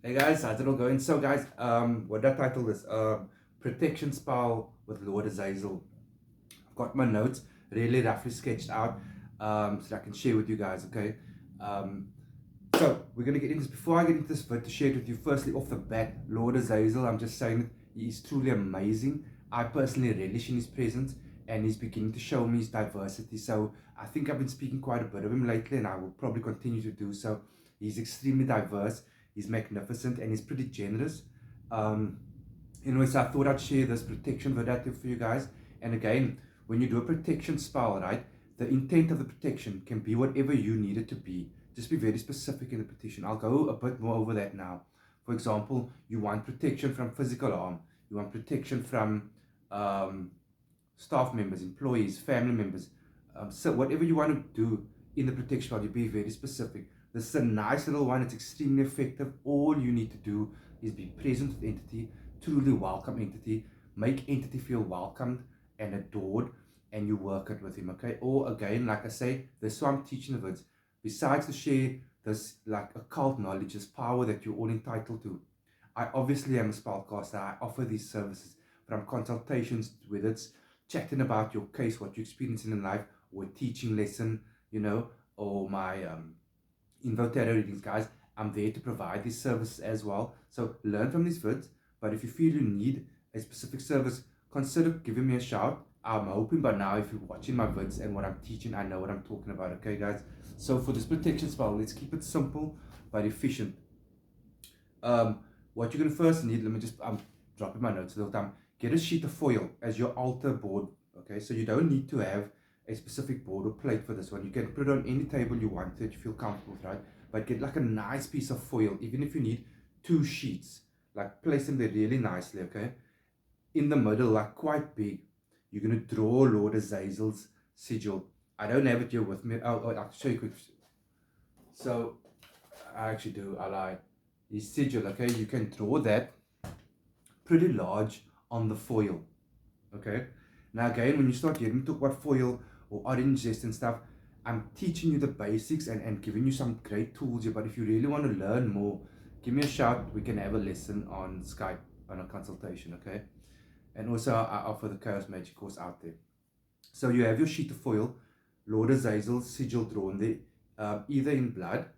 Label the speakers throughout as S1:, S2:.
S1: Hey guys, how's it all going? So guys, what did I title this? Protection spell with Lord Azazel. I've got my notes really roughly sketched out, so that I can share with you guys. Okay. Um, so we're gonna get into this. Before I get into this bit to share it with you, firstly off the bat, Lord Azazel. I'm just saying that he is truly amazing. I personally relish in his presence, and he's beginning to show me his diversity. So I think I've been speaking quite a bit of him lately, and I will probably continue to do so. He's extremely diverse. He's magnificent, and he's pretty generous. Um, Anyways, I thought I'd share this protection video for you guys. And again, when you do a protection spell, right, the intent of the protection can be whatever you need it to be. Just be very specific in the petition. I'll go a bit more over that now. For example, you want protection from physical harm. You want protection from um, staff members, employees, family members. So whatever you want to do in the protection spell, you be very specific. This is a nice little one. It's extremely effective. All you need to do is be present with entity, truly welcome entity, make entity feel welcomed and adored, and you work it with him, okay? Or again, like I say, this why I'm teaching the words. Besides to share this like occult knowledge, this power that you're all entitled to, I obviously am a spellcaster. I offer these services from consultations, whether it's chatting about your case, what you're experiencing in life, or a teaching lesson, or my info tarot readings, guys. I'm there to provide these services as well. So learn from these vids. But if you feel you need a specific service, consider giving me a shout. I'm hoping by now, if you're watching my vids and what I'm teaching, I know what I'm talking about. Okay, guys. So for this protection spell, let's keep it simple but efficient. Um, what you're gonna first need, let me just I'm dropping my notes a little time. Get a sheet of foil as your altar board. Okay, so you don't need to have a specific board or plate for this one. You can put it on any table you want that you feel comfortable with, right? But get like a nice piece of foil, even if you need two sheets, like place them there really nicely, okay? In the middle, like quite big, you're gonna draw Lord Azazel's sigil. I don't have it here with me. I'll show you quick. So I actually do. I lie. His sigil, okay? You can draw that pretty large on the foil, okay? Now again, when you start getting to what foil or orange zest and stuff, I'm teaching you the basics and giving you some great tools here. But if you really want to learn more, give me a shout. We can have a lesson on Skype on a consultation, okay? And also I offer the Chaos Magic course out there. So you have your sheet of foil, Lord Azazel's sigil drawn there, either in blood,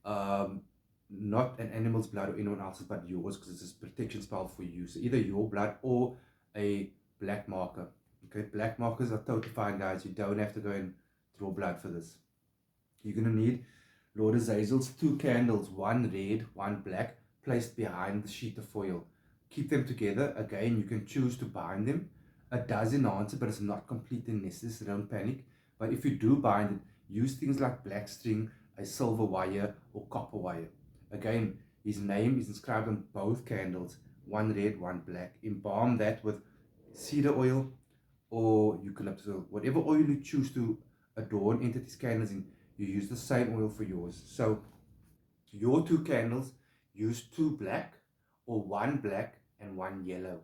S1: um, not an animal's blood or anyone else's but yours, because it's a protection spell for you. So either your blood or a black marker. Okay, black markers are totally fine, guys. You don't have to go and draw blood for this. You're gonna need Lord Azazel's two candles, one red, one black, placed behind the sheet of foil. Keep them together. Again, you can choose to bind them. It does enhance it, but it's not completely necessary, so don't panic. But if you do bind it, use things like black string, a silver wire, or copper wire. Again, his name is inscribed on both candles, one red, one black. Embalm that with cedar oil or eucalyptus oil, whatever oil you choose to adorn entities candles in, you use the same oil for yours. So your two candles, use two black or one black and one yellow.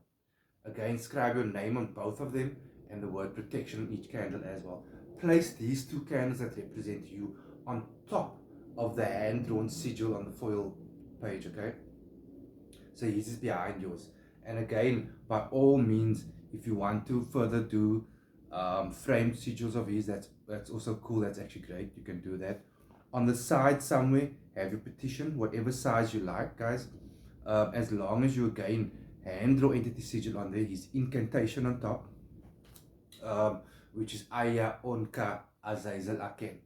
S1: Again, scribe your name on both of them and the word protection on each candle as well. Place these two candles that represent you on top of the hand-drawn sigil on the foil page, okay? So his is behind yours. And again, by all means, if you want to further do framed sigils of his, that's also cool. That's actually great. You can do that. On the side somewhere, have your petition, whatever size you like, guys. As long as you again hand draw entity sigil on there, his incantation on top, which is Aya Onka Azazel Aken,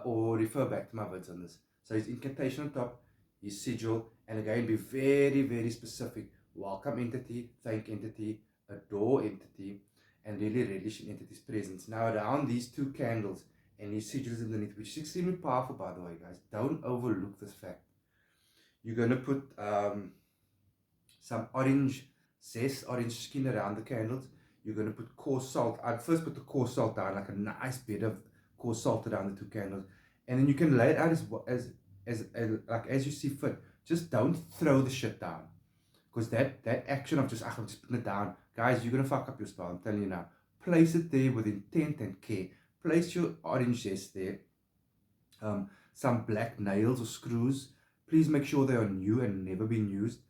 S1: or refer back to my words on this. So his incantation on top, his sigil, and again be very, very specific. Welcome entity, thank entity, adore entity, and really relish in entity's presence. Now around these two candles and his sigils underneath, which is extremely powerful, by the way, guys. Don't overlook this fact. You're gonna put some orange zest, orange skin around the candles. You're going to put coarse salt. I'd first put the coarse salt down, like a nice bit of coarse salt around the two candles, and then you can lay it out as you see fit. Just don't throw the shit down, because that action of I'm just putting it down, guys, you're gonna fuck up your spell. I'm telling you now. Place it there with intent and care. Place your orange zest there. Some black nails or screws. Please make sure they are new and never been used.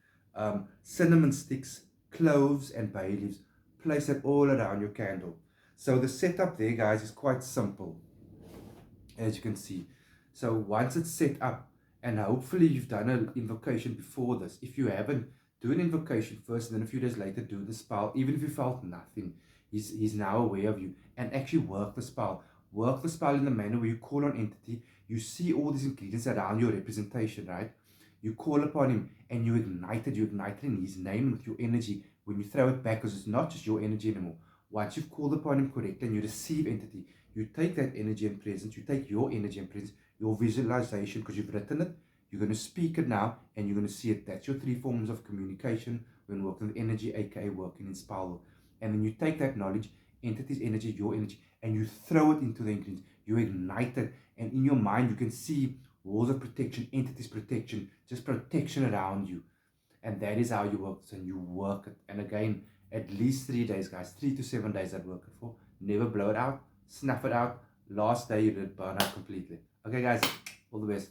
S1: Cinnamon sticks, cloves, and bay leaves. Place it all around your candle. So the setup there, guys, is quite simple, as you can see. So once it's set up, and hopefully you've done an invocation before this. If you haven't, do an invocation first, and then a few days later do the spell. Even if you felt nothing, he's now aware of you. And actually work the spell. Work the spell in the manner where you call on entity. You see all these ingredients around your representation, right? You call upon him and you ignite it. You ignite it in his name with your energy. When you throw it back, because it's not just your energy anymore. Once you've called upon him correctly and you receive entity, you take that energy and presence, you take your energy and presence, your visualization, because you've written it, you're going to speak it now, and you're going to see it. That's your 3 forms of communication when working with energy, aka working in spell. And then you take that knowledge, entity's energy, your energy, and you throw it into the ingredients. You ignite it, and in your mind you can see walls of protection, entities protection, just protection around you. And that is how you work this, and you work it. And again, at least 3 days, guys, 3 to 7 days I'd work it for. Never blow it out, snuff it out. Last day you did burn out completely. Okay, guys, all the best.